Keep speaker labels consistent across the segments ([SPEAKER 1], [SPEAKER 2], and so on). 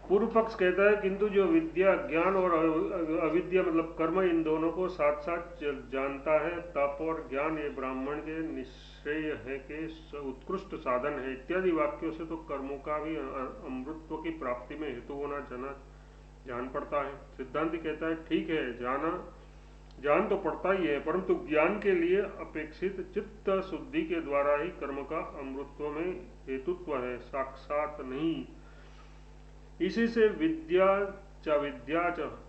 [SPEAKER 1] पूर्व पक्ष कहता है किंतु जो विद्या ज्ञान और अविद्या मतलब कर्म इन दोनों को साथ साथ जानता है, तप और ज्ञान ये ब्राह्मण के निश्रेय है के उत्कृष्ट साधन है इत्यादि वाक्यों से तो कर्मों का भी अमृतत्व की प्राप्ति में हेतु होना जान पड़ता है। सिद्धांति कहता है ठीक है, जान तो पड़ता ही है, परंतु ज्ञान के लिए अपेक्षित चित्त शुद्धि के द्वारा ही कर्म का अमृतत्व में हेतुत्व है, साक्षात नहीं। इसी से विद्या च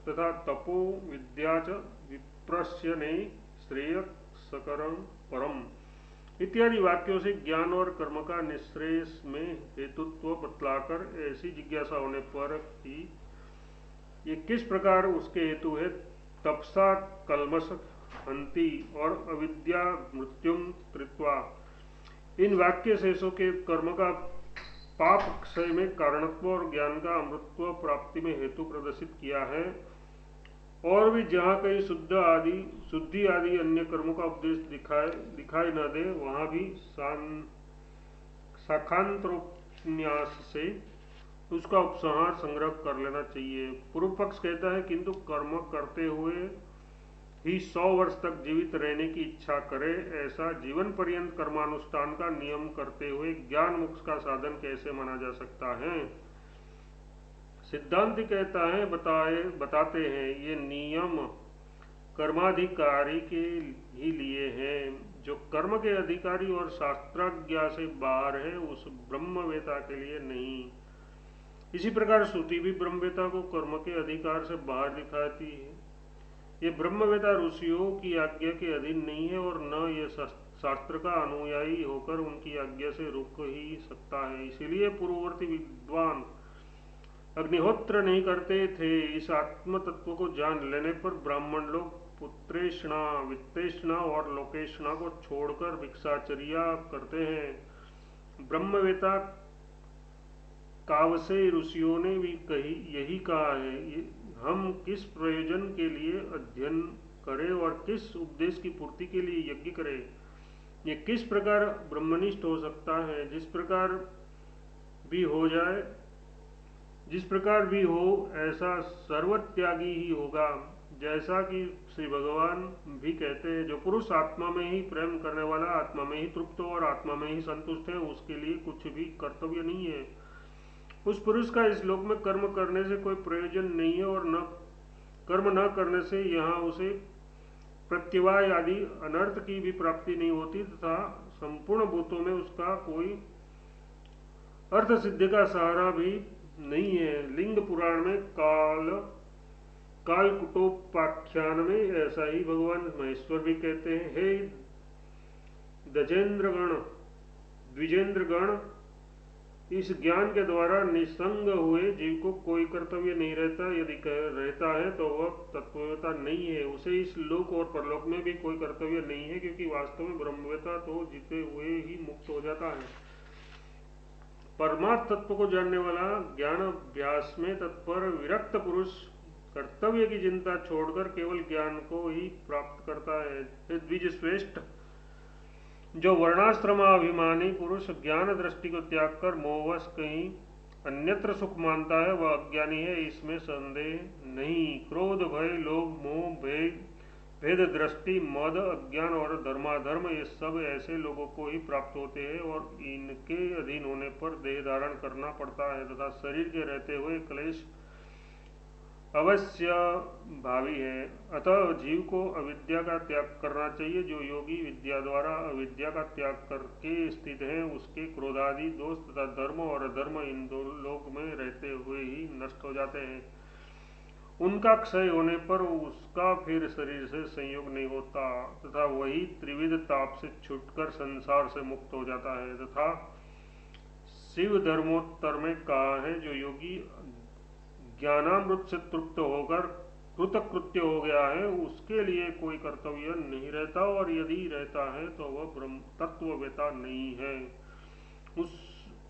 [SPEAKER 1] तथा तपो विद्या च विप्रश्यने श्रेय सकरम परम इत्यादि वाक्यों से ज्ञान और कर्म का निश्रेयस में हेतुत्व बतलाकर ऐसी जिज्ञासा होने पर कि ये किस प्रकार उसके हेतु है, तपसा कलमश हंति और अविद्या मृत्युम त्रित्वा, इन वाक्य शेषों के कर्म का पाप क्षय में कारणत्व और ज्ञान का अमृतत्व प्राप्ति में हेतु प्रदर्शित किया है। और भी जहाँ कहीं शुद्धि आदि अन्य कर्मों का उपदेश दिखाई न दे, वहाँ भी शाखांतरोपन्यास से उसका उपसंहार संग्रह कर लेना चाहिए। पूर्व पक्ष कहता है किंतु कर्म करते हुए ही 100 वर्ष तक जीवित रहने की इच्छा करे, ऐसा जीवन पर्यंत कर्मानुष्ठान का नियम करते हुए ज्ञान मोक्ष का साधन कैसे माना जा सकता है। सिद्धांत कहता है बताते हैं ये नियम कर्माधिकारी के ही लिए हैं, जो कर्म के अधिकारी और शास्त्राज्ञा से बाहर है उस ब्रह्मवेता के लिए नहीं। इसी प्रकार श्रुति भी ब्रह्मवेता को कर्म के अधिकार से बाहर दिखाती है। ये ब्रह्मवेता ऋषियों की आज्ञा के अधीन नहीं है और न ये शास्त्र का अनुयायी होकर उनकी आज्ञा से रुक ही सकता है। इसीलिए पूर्ववर्ती विद्वान अग्निहोत्र नहीं करते थे। इस आत्म तत्व को जान लेने पर ब्राह्मण लोग पुत्रेषणा वित्तेषणा और लोकेषणा को छोड़कर भिक्षाचर्या करते हैं। ब्रह्मवेता कावसे ऋषियों ने भी यही कहा है, हम किस प्रयोजन के लिए अध्ययन करें और किस उपदेश की पूर्ति के लिए यज्ञ करें। ये किस प्रकार ब्रह्मनिष्ठ हो सकता है, जिस प्रकार भी हो ऐसा सर्वत्यागी ही होगा। जैसा कि श्री भगवान भी कहते हैं, जो पुरुष आत्मा में ही प्रेम करने वाला, आत्मा में ही तृप्त और आत्मा में ही संतुष्ट है, उसके लिए कुछ भी कर्तव्य नहीं है। उस पुरुष का इस लोक में कर्म करने से कोई प्रयोजन नहीं है और न कर्म न करने से यहाँ उसे प्रत्यवाय आदि अनर्थ की भी प्राप्ति नहीं होती तथा संपूर्ण भूतों में उसका कोई अर्थ सिद्धि का सहारा भी नहीं है। लिंग पुराण में कालकुटोपाख्यान में ऐसा ही भगवान महेश्वर भी कहते हैं, हे द्विजेंद्रगण, इस ज्ञान के द्वारा निसंग हुए जीव को कोई कर्तव्य नहीं रहता, यदि रहता है तो वह तत्ववेता नहीं है, उसे इस लोक और परलोक में भी कोई कर्तव्य नहीं है, क्योंकि वास्तव में ब्रह्मवेता तो जीते हुए ही मुक्त हो जाता है। परमार्थ तत्व को जानने वाला ज्ञान अभ्यास में तत्पर विरक्त पुरुष कर्तव्य की चिंता छोड़कर केवल ज्ञान को ही प्राप्त करता है। द्विज श्रेष्ठ, जो वर्णाश्रमाभिमानी पुरुष ज्ञान दृष्टि को त्याग कर मोहवश कहीं अन्यत्र सुख मानता है, वह अज्ञानी है, इसमें संदेह नहीं। क्रोध भय लोभ मोह भेद दृष्टि मद अज्ञान और धर्माधर्म ये सब ऐसे लोगों को ही प्राप्त होते हैं और इनके अधीन होने पर देह धारण करना पड़ता है तथा शरीर के रहते हुए क्लेश अवश्य भावी है। अतः जीव को अविद्या का त्याग करना चाहिए। जो योगी विद्या द्वारा अविद्या का त्याग करके स्थित है, उसके क्रोधादि दोष तथा धर्म और अधर्म इन दो लोक में रहते हुए ही नष्ट हो जाते हैं। उनका क्षय होने पर उसका फिर शरीर से संयोग नहीं होता तथा वही त्रिविध ताप से छूटकर संसार से मुक्त हो जाता है। तथा शिव धर्मोत्तर में कहा है, जो योगी ज्ञानामृत से तृप्त होकर कृतकृत्य हो गया है, उसके लिए कोई कर्तव्य नहीं रहता और यदि रहता है तो वह ब्रह्म तत्ववेता नहीं है।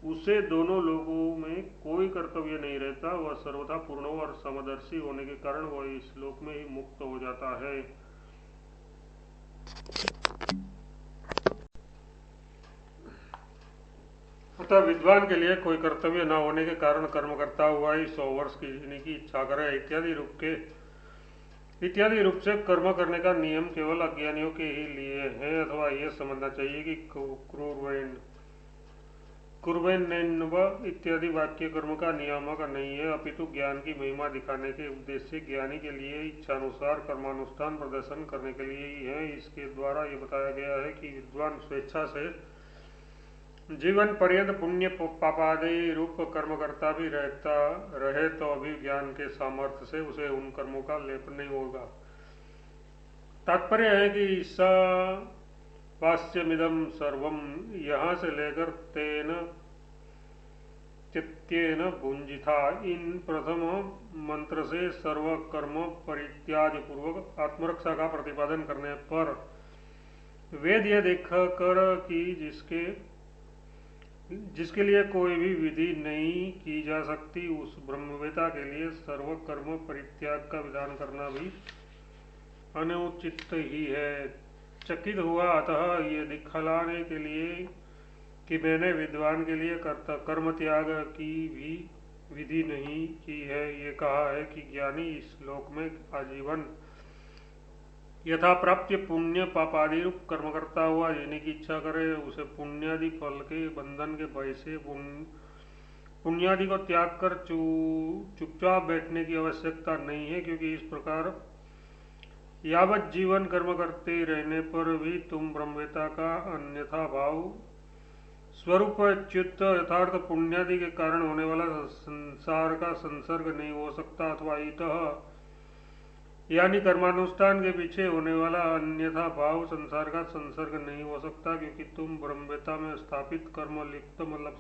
[SPEAKER 1] उसे दोनों लोगों में कोई कर्तव्य नहीं रहता, वह सर्वथा पूर्ण और समदर्शी होने के कारण वह इस लोक में ही मुक्त हो जाता है। अतः विद्वान के लिए कोई कर्तव्य न होने के कारण कर्म करता हुआ ही 100 वर्ष की जीने की इच्छा करे इत्यादि रूप से कर्म करने का नियम केवल अज्ञानियों के ही लिए है। अथवा यह समझना चाहिए कि कुर्वेन्नेन्व इत्यादि वाक्य कर्म का नियामक नहीं है, अपितु ज्ञान की महिमा दिखाने के उद्देश्य से ज्ञानी के लिए इच्छानुसार कर्मानुष्ठान प्रदर्शन करने के लिए ही है। इसके द्वारा यह बताया गया है कि विद्वान स्वेच्छा से जीवन पर्यंत पुण्य पापादि रूप कर्म करता भी रहता रहे तो अभी ज्ञान के सामर्थ्य से उसे उन कर्मों का लेप नहीं होगा। तात्पर्य है कि वास्यमिदं सर्वम यहाँ से लेकर तेन चित्तेन भुंजिथा इन प्रथम मंत्र से सर्व कर्म परित्याग पूर्वक आत्मरक्षा का प्रतिपादन करने पर वेद यह देखकर कि जिसके लिए कोई भी विधि नहीं की जा सकती, उस ब्रह्मवेता के लिए सर्व कर्म परित्याग का विधान करना भी अनुचित ही है। चकित हुआ अतः ये दिखलाने के लिए कि मैंने विद्वान के लिए कर्म त्याग की भी विधि नहीं की है, ये कहा है कि ज्ञानी इस लोक में आजीवन यथा प्राप्य पुण्य पापादि रूप कर्म करता हुआ जीने की इच्छा करे, उसे पुण्यादि फल के बंधन के भय से पुण्यादि को त्याग कर चुपचाप बैठने की आवश्यकता नहीं है, क्योंकि इस प्रकार यावत जीवन कर्म करते रहने पर भी तुम ब्रह्मवेता का अन्यथा भाव स्वरूप च्युत यथार्थ पुण्यादि के कारण होने वाला संसार का संसर्ग नहीं हो सकता, अथवा इतः यानी कर्मानुष्ठान के पीछे होने वाला अन्यथा भाव संसार का संसर्ग नहीं हो सकता, क्योंकि तुम ब्रह्मवेता में स्थापित कर्म लिप्त मतलब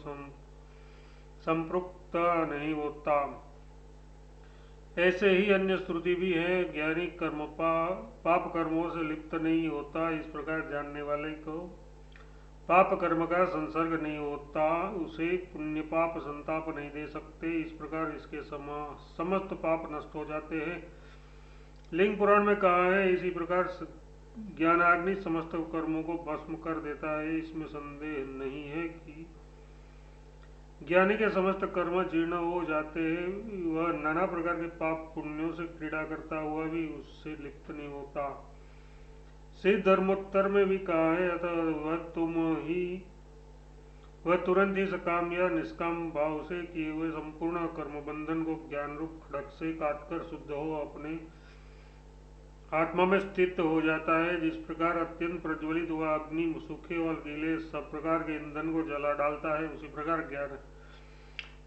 [SPEAKER 1] संपृक्त नहीं होता। ऐसे ही अन्य श्रुति भी है, ज्ञानी कर्म पाप कर्मों से लिप्त नहीं होता, इस प्रकार जानने वाले को पाप कर्म का संसर्ग नहीं होता, उसे पुण्य पाप संताप नहीं दे सकते। इस प्रकार इसके समस्त पाप नष्ट हो जाते हैं। लिंग पुराण में कहा है, इसी प्रकार ज्ञानाग्नि समस्त कर्मों को भस्म कर देता है। इसमें संदेह नहीं है कि ज्ञानी के समस्त कर्म जीर्ण हो जाते हैं, वह नाना प्रकार के पाप पुण्यों से क्रीड़ा करता हुआ भी उससे लिप्त नहीं होता। श्री धर्मोत्तर में भी कहा है, अतः वह तुरंत ही सकाम या निष्काम भाव से किए हुए संपूर्ण कर्म बंधन को ज्ञान रूप खड़ग से काटकर शुद्ध हो अपने आत्मा में स्थित हो जाता है। जिस प्रकार अत्यंत प्रज्वलित हुआ अग्नि सूखे और गीले सब प्रकार के ईंधन को जला डालता है, उसी प्रकार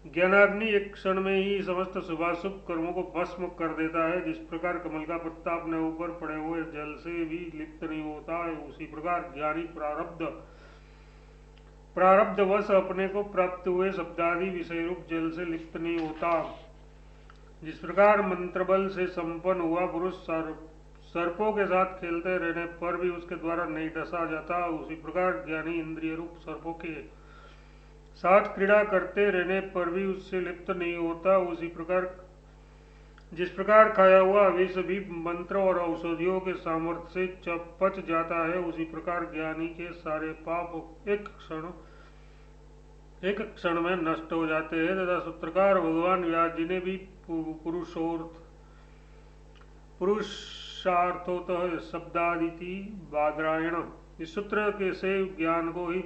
[SPEAKER 1] ज्ञानाग्नि एक क्षण में ही समस्त शुभाशुभ कर्मों को भस्म कर देता है। जिस प्रकार कमल का पत्ता अपने ऊपर पड़े हुए जल से भी लिप्त नहीं होता है, उसी प्रकार ज्ञानी प्रारब्धवश अपने को प्राप्त हुए शब्दादि विषय रूप जल से लिप्त नहीं होता। जिस प्रकार मंत्र बल से संपन्न हुआ पुरुष सर्पों के साथ खेलते रहने पर भी उसके द्वारा नहीं डसा जाता, उसी प्रकार ज्ञानी इंद्रिय रूप सर्पों के साथ क्रीड़ा करते रहने पर भी उससे लिप्त नहीं होता। उसी प्रकार जिस प्रकार खाया हुआ विष भी मंत्र और औषधियों के सामर्थ्य से पच जाता है, उसी प्रकार ज्ञानी के सारे पाप एक क्षण में नष्ट हो जाते हैं। तथा सूत्रकार भगवान व्यास जी ने भी पुरुषार्थोतः शब्दादिति बादरायण इस सूत्र के से ज्ञान को ही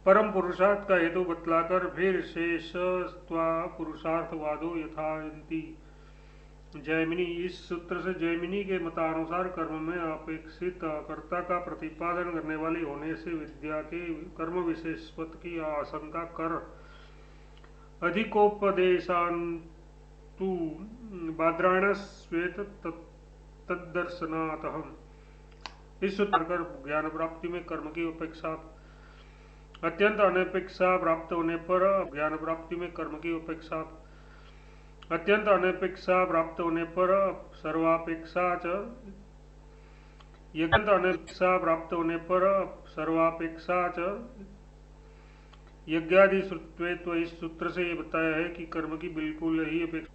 [SPEAKER 1] परम पुरुषार्थ का हेतु बतलाकर फिर शेष पुरुषार्थवादो यथायन्ति जैमिनी, इस सूत्र से जैमिनी के मतानुसार कर्म में अपेक्षित कर्ता का प्रतिपादन करने वाली होने से विद्या के कर्म विशेषत्व की आशंका कर अधिकोपदेशान्तु बादरायण श्वेत तद्दर्शनातः इस सूत्र कर ज्ञान प्राप्ति में कर्म की उपेक्षा अत्यंत अनपेक्षा प्राप्त होने पर ज्ञान प्राप्ति में कर्म की उपेक्षा अत्यंत अनपेक्षा प्राप्त होने पर सर्वापेक्षा च यज्ञादि श्रुत्वे। तो इस सूत्र से ये बताया है कि कर्म की बिल्कुल ही अपेक्षा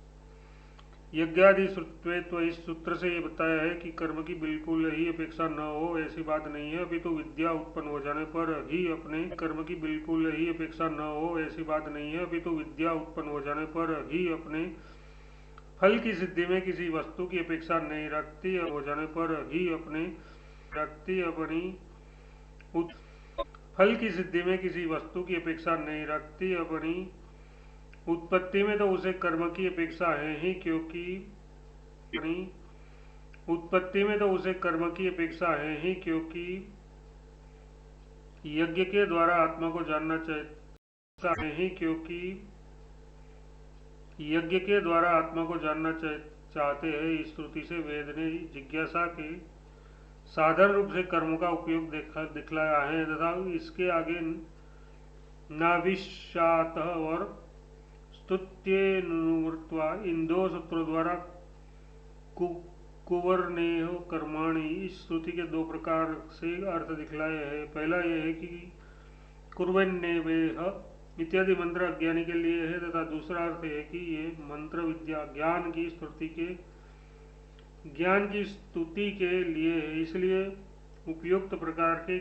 [SPEAKER 1] यज्ञादि श्रुत्वे, तो इस सूत्र से ये बताया है कि कर्म की बिल्कुल ही अपेक्षा न हो ऐसी बात नहीं है, अपितु विद्या उत्पन्न हो जाने पर ही अपने कर्म की बिल्कुल ही अपेक्षा न हो ऐसी बात नहीं है, अपितु विद्या उत्पन्न हो जाने पर ही अपने फल की सिद्धि में किसी वस्तु की अपेक्षा नहीं रखती, हो जाने पर ही अपने रखती अपनी फल की सिद्धि में किसी वस्तु की अपेक्षा नहीं रखती, अपनी उत्पत्ति में तो उसे कर्म की अपेक्षा है ही, क्योंकि अपनी उत्पत्ति में तो उसे कर्म की अपेक्षा है ही, क्योंकि यज्ञ के द्वारा आत्मा को जानना चाहिए ही, क्योंकि यज्ञ के द्वारा आत्मा को जानना चाहते हैं। इस श्रुति से वेद ने जिज्ञासा के साधारण रूप से कर्म का उपयोग दिखलाया है तथा इसके आगे नाविशात और स्तुत्यनुवृत्वा इन दो सूत्रों द्वारा कुवर्णेह कर्माणि, इस श्रुति के दो प्रकार से अर्थ दिखलाए हैं। पहला यह है कि कुर्वन्नेवेह इत्यादि मंत्र अज्ञानी के लिए है तथा दूसरा अर्थ है कि ये मंत्र विद्या ज्ञान की स्तुति के लिए है, इसलिए उपयुक्त प्रकार के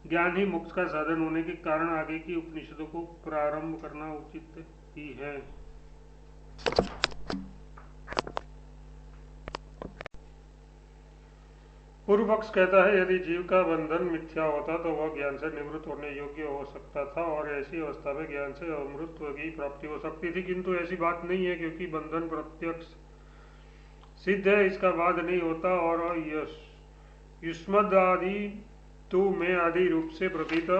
[SPEAKER 1] ज्ञान ही मोक्ष का साधन होने के कारण आगे की उपनिषदों को प्रारंभ करना उचित ही है। पूर्व पक्ष कहता है यदि जीव का बंधन मिथ्या होता तो वह ज्ञान से निवृत्त होने योग्य हो सकता था और ऐसी अवस्था में ज्ञान से अमृतत्व की प्राप्ति हो सकती थी, किंतु ऐसी बात नहीं है, क्योंकि बंधन प्रत्यक्ष सिद्ध है, इसका वाद नहीं होता और युष्मदादि तू में आदि रूप से प्रतीत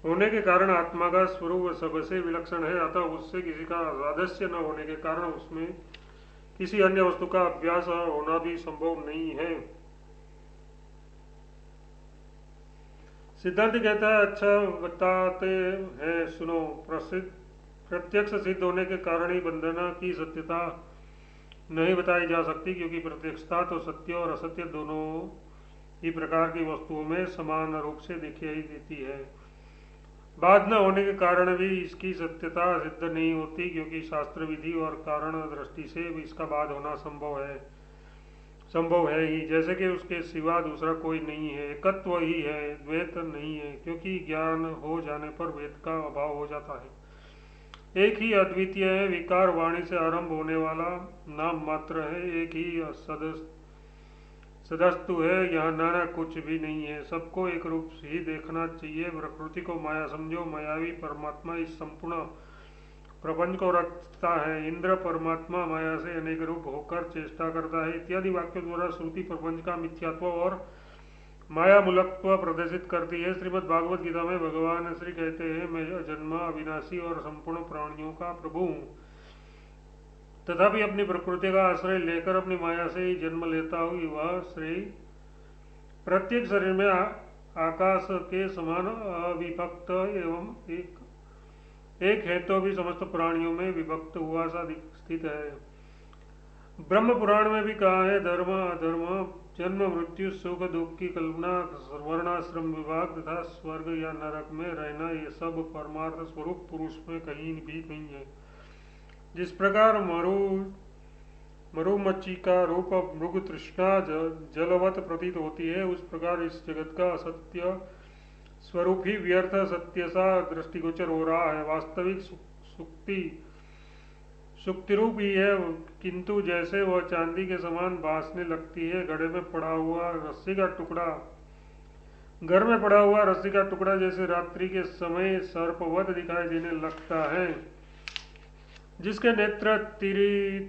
[SPEAKER 1] होने के कारण आत्मा का स्वरूप सबसे विलक्षण है, अतः उससे किसी का सादृश्य न होने के कारण उसमें किसी अन्य वस्तु का अभ्यास होना भी संभव नहीं है। सिद्धांत कहता है अच्छा बताते हैं सुनो, प्रत्यक्ष सिद्ध होने के कारण ही बंधना की सत्यता नहीं बताई जा सकती, क्योंकि प्रत्यक्षता तो सत्य और असत्य दोनों ही प्रकार की वस्तुओं में समान रूप से दिखाई देती है। बाध न होने के कारण भी इसकी सत्यता सिद्ध नहीं होती, क्योंकि शास्त्र विधि और कारण दृष्टि से भी इसका बाध होना संभव है ही, जैसे कि उसके सिवा दूसरा कोई नहीं है, एकत्व ही है, द्वैत नहीं है, क्योंकि ज्ञान हो जाने पर वेद का अभाव हो जाता है। एक ही अद्वितीय है, विकार वाणी से आरंभ होने वाला नाम मात्र है, एक ही सदस्तु है, यहाँ नाना कुछ भी नहीं है, सबको एक रूप से ही देखना चाहिए। प्रकृति को माया समझो, मायावी परमात्मा इस संपूर्ण प्रपंच को रखता है, इंद्र परमात्मा माया से अनेक रूप होकर चेष्टा करता है, इत्यादि वाक्यों द्वारा श्रुति प्रपंच का मिथ्यात्व और माया मूलकत्व प्रदर्शित करती है। श्रीमद् भागवत गीता में भगवान श्री कहते हैं मैं अजन्मा अविनाशी और संपूर्ण प्राणियों का प्रभु हूँ, तथापि अपनी प्रकृति का आश्रय लेकर अपनी माया से ही जन्म लेता हूँ। वह श्री प्रत्येक शरीर में आकाश के समान अविभक्त एवं एक है तो भी समस्त प्राणियों में विभक्त हुआ सा स्थित है। ब्रह्म पुराण में भी कहा है धर्म अधर्म, जन्म मृत्यु, सुख दुख की कल्पना, वर्णाश्रम विभाग तथा स्वर्ग या नरक में रहना, ये सब परमार्थ स्वरूप पुरुष में कहीं भी नहीं है। जिस प्रकार मरुमच्छी का रूप मृग तृष्णा जलवत प्रतीत होती है, उस प्रकार इस जगत का असत्य स्वरूप ही व्यर्थ सत्य सा दृष्टिगोचर हो रहा है। वास्तविक सुक्ति रूप ही है, किंतु जैसे वह चांदी के समान भासने लगती है। घर में पड़ा हुआ रस्सी का टुकड़ा जैसे रात्रि के समय सर्पवत दिखाई देने लगता है। जिसके नेत्र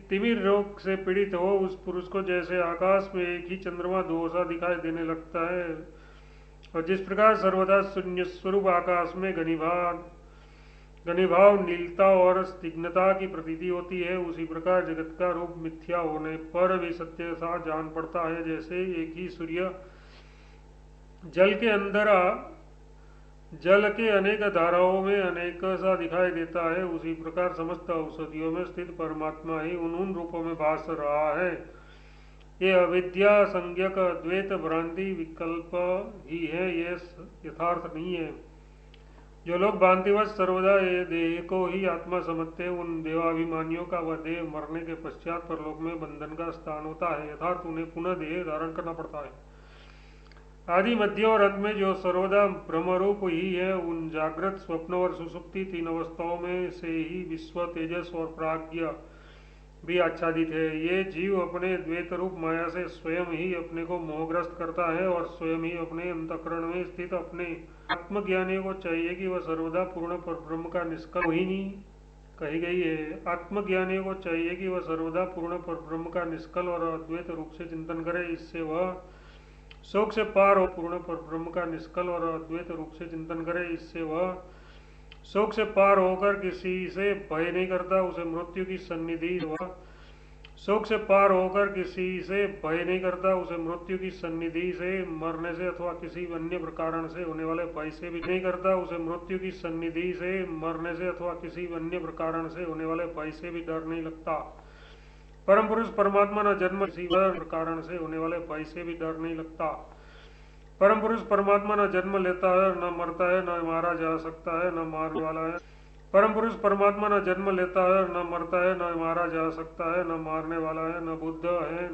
[SPEAKER 1] तिमिर रोग से पीड़ित हो, उस पुरुष को जैसे आकाश में एक ही चंद्रमा दो सा दिखाई देने लगता है, और जिस प्रकार सर्वदा शून्य स्वरूप आकाश में घनीभाव नीलता और स्निग्धता की प्रतीति होती है, उसी प्रकार जगत का रूप मिथ्या होने पर भी सत्य सा जान पड़ता है। जैसे एक ही सूर्य जल के अनेक धाराओं में अनेक सा दिखाई देता है, उसी प्रकार समस्त औषधियों में स्थित परमात्मा ही उन रूपों में भास रहा है। ये अविद्या संज्ञक द्वैत भ्रांति विकल्प ही है, ये यथार्थ नहीं है। जो लोग भांतिवश सर्वदा ये देह को ही आत्मा समझते हैं, उन देवाभिमानियों का वह देह मरने के पश्चात परलोक में बंधन का स्थान होता है, यथार्थ उन्हें पुनः देह धारण करना पड़ता है। आदि मध्य और अंत में जो सर्वदा ब्रह्मरूप ही है, उन जागृत, स्वप्न और सुसुप्ति तीन अवस्थाओं में से ही विश्व, तेजस और प्राज्ञ भी आच्छादित है। ये जीव अपने द्वैत रूप माया से स्वयं ही अपने को मोहग्रस्त करता है और स्वयं ही अपने अंतःकरण में स्थित अपने आत्मज्ञानी को चाहिए कि वह सर्वदा पूर्ण परब्रह्म का निष्कल मोहिनी कही गई है। आत्मज्ञानी को चाहिए कि वह सर्वदा पूर्ण परब्रह्म का निष्कल और अद्वैत रूप से चिंतन करे, इससे वह शोक से पार हो। पूर्ण परब्रह्म का निष्कल और अद्वैत रूप से चिंतन करे, इससे वह शोक से पार होकर किसी से भय नहीं करता, उसे मृत्यु की सन्निधि वह शोक से पार होकर किसी से भय नहीं करता, उसे मृत्यु की सन्निधि से मरने से अथवा किसी अन्य कारण से होने वाले भय से भी नहीं करता, उसे मृत्यु की सन्निधि से मरने से अथवा किसी अन्य कारण से होने वाले भय से भी डर नहीं लगता। परम पुरुष परमात्मा न जन्म किसी कारण से होने वाले भय से भी डर नहीं लगता। परम पुरुष परमात्मा न जन्म लेता है, न मरता है, न मारा जा सकता है, न मारने वाला है। परम पुरुष परमात्मा न जन्म लेता है, न मरता है, न मारा जा सकता है, न मारने वाला है, न बुद्ध है,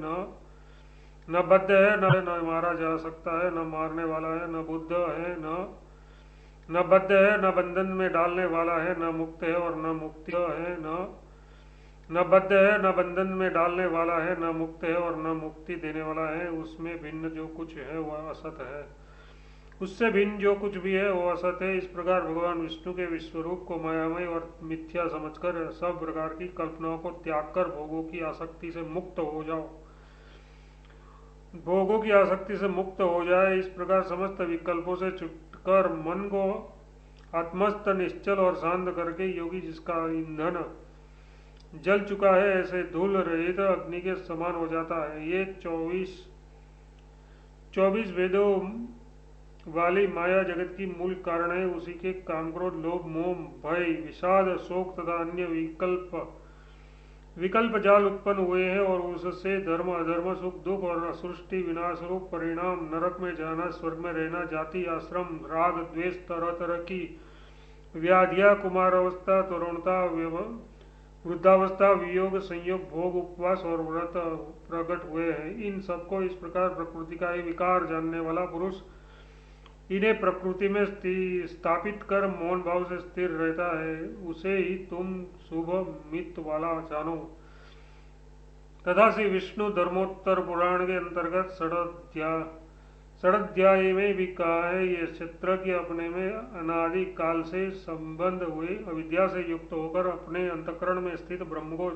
[SPEAKER 1] न बद्ध है, न मारा जा सकता है, न मारने वाला है, न बुद्ध है, न बद्ध है, न बंधन में डालने वाला है, न मुक्त है और न मुक्ति है, न बद्ध है, न बंधन में डालने वाला है, न मुक्त है और न मुक्ति देने वाला है। उसमें भिन्न जो कुछ है वह असत है, उससे भिन्न जो कुछ भी है वो असत है। इस प्रकार भगवान विष्णु के विश्वरूप को मायामय और मिथ्या समझकर सब प्रकार की कल्पनाओं को त्याग कर भोगों की आसक्ति से मुक्त हो जाओ, भोगों की आसक्ति से मुक्त हो जाए। इस प्रकार समस्त विकल्पों से छुटकर मन को आत्मस्थ, निश्चल और शांत करके योगी जिसका ईंधन जल चुका है, ऐसे धूल रहित अग्नि के समान हो जाता है। ये 24 वेदों वाली माया जगत की मूल कारण है। उसी के काम, क्रोध, लोभ, मोह, भय, विषाद, शोक तथा अन्य विकल्प जाल उत्पन्न हुए हैं और उससे धर्म, अधर्म, सुख, दुख और असृष्टि, विनाश रूप परिणाम, नरक में जाना, स्वर्ग में रहना, जाति, आश्रम, राग, द्वेष, तरह तरह की व्याधियां, कुमारावस्था, तरुणता, वृद्धावस्था, वियोग, संयोग, भोग, उपवास और व्रत प्रकट हुए हैं। इन सबको इस प्रकार प्रकृति का ही विकार जानने वाला पुरुष इन्हें प्रकृति में स्थापित कर मौन भाव से स्थिर रहता है, उसे ही तुम शुभ मित वाला जानो। तथा श्री विष्णु धर्मोत्तर पुराण के अंतर्गत षडध्याय में भी कहा है, ये क्षेत्र के अपने में अनादि काल से संबंध हुए अविद्या से युक्त होकर अपने अंतःकरण में स्थित ब्रह्म को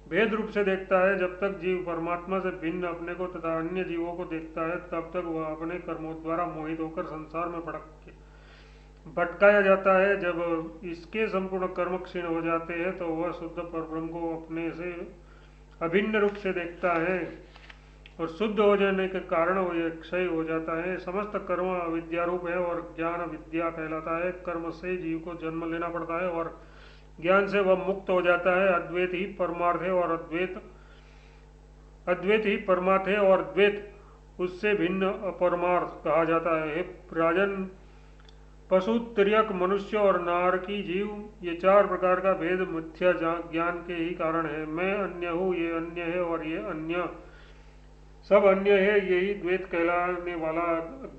[SPEAKER 1] भेद रूप से देखता है। जब तक जीव परमात्मा से भिन्न अपने को तथा अन्य जीवों को देखता है, तब तक वह अपने कर्मों द्वारा मोहित होकर संसार में भटकाया जाता है। जब इसके संपूर्ण कर्म क्षीण हो जाते हैं तो वह शुद्ध परब्रह्म को अपने से अभिन्न रूप से देखता है और शुद्ध हो जाने के कारण वह क्षय हो जाता है। समस्त कर्म अविद्या रूप है और ज्ञान विद्या कहलाता है। कर्म से जीव को जन्म लेना पड़ता है और ज्ञान से वह मुक्त हो जाता है। अद्वैत ही परमार्थ है और अद्वैत ही परमार्थ है और द्वैत उससे भिन्न अपरमार्थ कहा जाता है। राजन, पशु, तिर्यक, मनुष्य और नारकी जीव, ये चार प्रकार का भेद मिथ्या ज्ञान के ही कारण है। मैं अन्य हूँ, ये अन्य है और ये अन्य सब अन्य है, यही द्वैत कहलाने वाला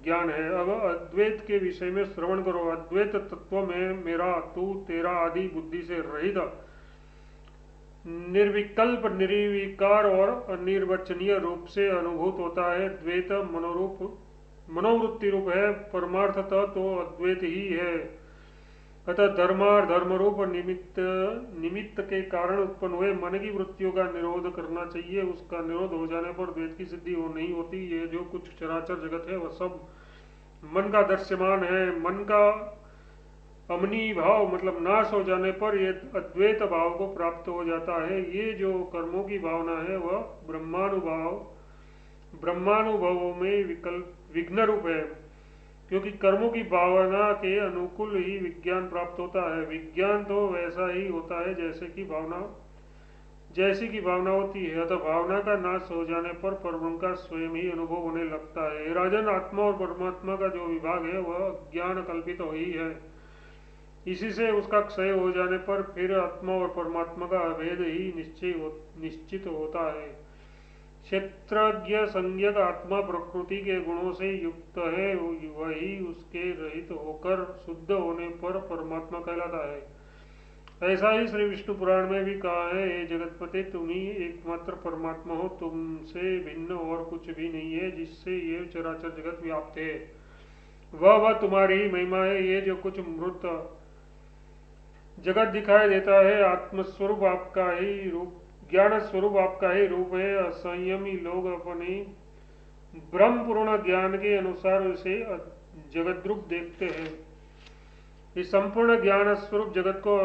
[SPEAKER 1] ज्ञान है। अब अद्वैत के विषय में श्रवण करो। अद्वैत तत्व में मेरा, तू, तेरा आदि बुद्धि से रहित निर्विकल्प, निर्विकार और अनिर्वचनीय रूप से अनुभूत होता है। द्वैत मनोवृत्ति रूप है, परमार्थतः तो अद्वैत ही है। अतः धर्म रूप निमित्त के कारण उत्पन्न हुए मन की वृत्तियों का निरोध करना चाहिए। उसका निरोध हो जाने पर द्वैत की सिद्धि नहीं होती। ये जो कुछ चराचर जगत है वह सब मन का दृश्यमान है। मन का अमनी भाव मतलब नाश हो जाने पर ये अद्वैत भाव को प्राप्त हो जाता है। ये जो कर्मों की भावना है वह ब्रह्मानुभवों में विघ्न रूप है, क्योंकि कर्मों की भावना के अनुकूल ही विज्ञान प्राप्त होता है। विज्ञान तो वैसा ही होता है जैसी की भावना होती है। अतः भावना का नाश हो जाने पर परब्रह्म का स्वयं ही अनुभव होने लगता है। राजन, आत्मा और परमात्मा का जो विभाग है वह ज्ञान कल्पित ही है। इसी से उसका क्षय हो जाने पर फिर आत्मा और परमात्मा का अभेद ही निश्चित होता है। क्षेत्रज्ञ संज्ञक आत्मा प्रकृति के गुणों से युक्त है, वही उसके रहित होकर शुद्ध होने पर परमात्मा कहलाता है। ऐसा ही श्री विष्णु पुराण में भी कहा है, हे जगतपते तुम ही एकमात्र परमात्मा हो, तुमसे भिन्न और कुछ भी नहीं है जिससे ये चराचर जगत व्याप्त है। वह तुम्हारी ही महिमा है। ये जो कुछ मृत जगत दिखाई देता है आत्मस्वरूप आपका ही रूप, ज्ञान स्वरूप आपका ही रूप है। असंयमी लोग अपने ब्रह्मपूर्ण ज्ञान के अनुसार उसे जगत रूप देखते हैं। इस संपूर्ण ज्ञान स्वरूप जगत को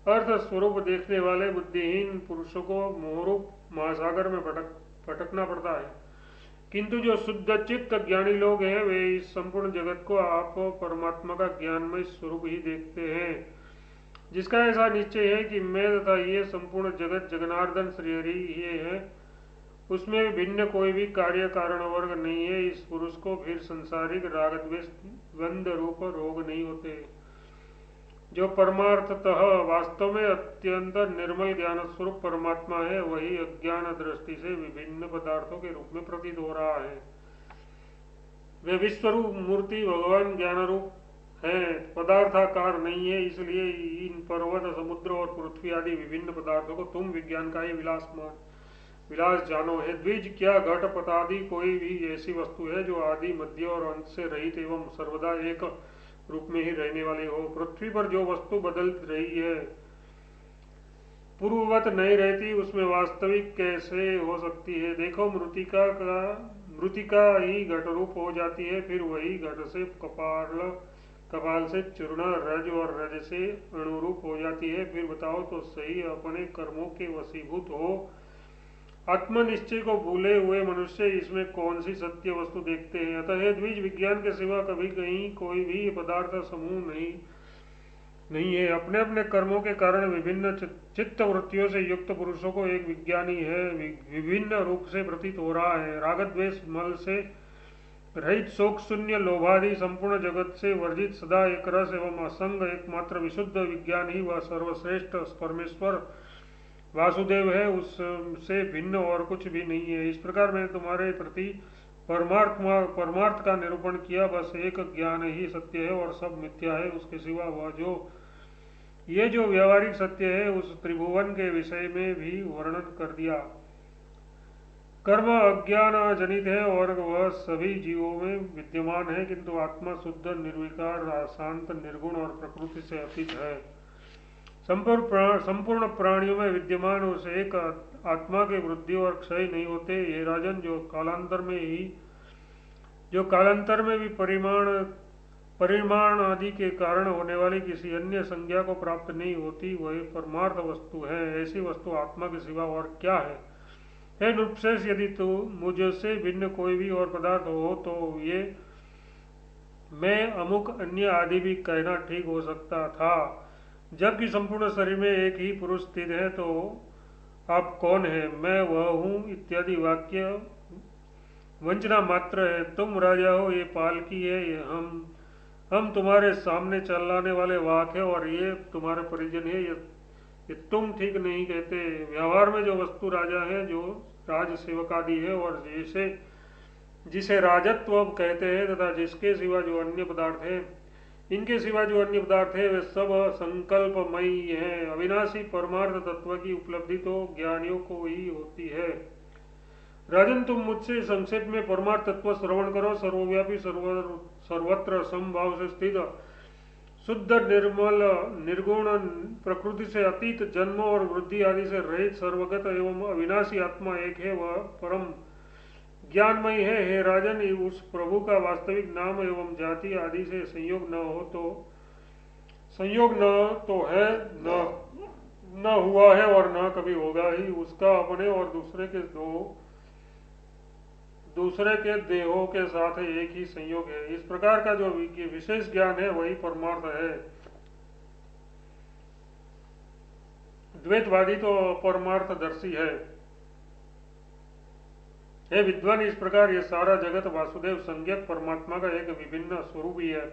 [SPEAKER 1] अर्थ स्वरूप देखने वाले बुद्धिहीन पुरुषों को मोहरूप महासागर में भटकना पड़ता है, किंतु जो शुद्ध चित्त ज्ञानी लोग हैं वे इस संपूर्ण जगत को आप परमात्मा का ज्ञानमय स्वरूप ही देखते हैं, जिसका ऐसा निश्चय है कि मैं तथा ये संपूर्ण जगत जगनार्दन श्रीहरि ये है, उसमें भिन्न कोई भी कार्य कारण वर्ग नहीं है। इस पुरुष को फिर संसारिक राग द्वेष द्वंद रूप रोग नहीं होते। जो परमार्थतः वास्तव में अत्यंत निर्मल ज्ञान स्वरूप परमात्मा है, वही अज्ञान दृष्टि से विभिन्न पदार्थों के रूप में प्रतीत हो रहा है। वे विश्वरूप मूर्ति भगवान ज्ञान रूप है, पदार्थाकार नहीं है। इसलिए इन पर्वत समुद्र और पृथ्वी आदि विभिन्न पदार्थों को तुम विज्ञान का ही विलास जानो। है द्विज, क्या घट पटादि कोई भी ऐसी वस्तु है जो आदि मध्य और अंत से रहित एवं सर्वदा एक रूप में ही रहने वाली हो? पृथ्वी पर जो वस्तु बदल रही है पूर्ववत नहीं रहती, उसमें वास्तविक कैसे हो सकती है? देखो, मृतिका ही घट रूप हो जाती है, फिर वही घट से कपाल से चूर्ण, रज और रज से अणुरूप हो जाती है। फिर बताओ तो सही, अपने कर्मों के वशीभूत हो आत्मनिश्चय को भूले हुए मनुष्य इसमें कौन सी सत्य वस्तु देखते हैं? अतः द्विज, विज्ञान के सिवा कभी कहीं कोई भी पदार्थ समूह नहीं है। अपने अपने कर्मों के कारण विभिन्न चित्त वृत्तियों से युक्त पुरुषों को एक विज्ञानी है विभिन्न रूप से प्रतीत हो रहा है। राग द्वेष मल से रहित, शोक शून्य, लोभादि संपूर्ण जगत से वर्जित, सदा एक रस एवं असंग एकमात्र विशुद्ध विज्ञान ही वह सर्वश्रेष्ठ परमेश्वर वासुदेव है, उससे भिन्न और कुछ भी नहीं है। इस प्रकार मैंने तुम्हारे प्रति परमार्थ का निरूपण किया। बस एक ज्ञान ही सत्य है और सब मिथ्या है, उसके सिवा वह जो व्यावहारिक सत्य है उस त्रिभुवन के विषय में भी वर्णन कर दिया। कर्म अज्ञान जनित है और वह सभी जीवों में विद्यमान है, किंतु आत्मा शुद्ध, निर्विकार, शांत, निर्गुण और प्रकृति से अतीत है। संपूर्ण प्राणियों में विद्यमान उस एक आत्मा के वृद्धि और क्षय नहीं होते। ये राजन, जो कालांतर में भी परिमाण आदि के कारण होने वाली किसी अन्य संज्ञा को प्राप्त नहीं होती, वही परमार्थ वस्तु है। ऐसी वस्तु आत्मा के सिवा और क्या है? हे नृपशेष, यदि तू मुझसे भिन्न कोई भी और पदार्थ हो तो ये मैं अमुक अन्य आदि भी कहना ठीक हो सकता था। जबकि संपूर्ण शरीर में एक ही पुरुष स्थित है, तो आप कौन है? मैं वह हूँ इत्यादि वाक्य वंचना मात्र है। तुम राजा हो, ये पालकी है, ये हम तुम्हारे सामने चलाने वाले वाक है और ये तुम्हारे परिजन है। ये तुम ठीक नहीं कहते। व्यवहार में जो वस्तु राजा है, जो राज सेवक आदि है और जिसे राजत्व कहते हैं, तथा जिसके सिवा जो अन्य पदार्थ है, इनके सिवा जो अन्य पदार्थ है वे सब संकल्पमयी हैं। अविनाशी परमार्थ तत्व की उपलब्धि तो ज्ञानियों को ही होती है। राजन, तुम मुझसे संक्षेप में परमार्थ तत्व श्रवण करो। सर्वव्यापी, सर्वत्र समभाव से स्थित, शुद्ध, निर्मल, निर्गुण, प्रकृति से अतीत, जन्म और वृद्धि आदि से रहित, सर्वगत एवं अविनाशी आत्मा एक है, वह परम ज्ञानमय है। हे राजन, उस प्रभु का वास्तविक नाम एवं जाति आदि से संयोग न तो है, न हुआ है और न कभी होगा ही। उसका अपने और दूसरे के देहों के साथ एक ही संयोग है। इस प्रकार का जो विशेष ज्ञान है वही परमार्थ है। द्वैतवादी तो परमार्थदर्शी है। हे विद्वान, इस प्रकार ये सारा जगत वासुदेव संज्ञक परमात्मा का एक विभिन्न स्वरूप ही है।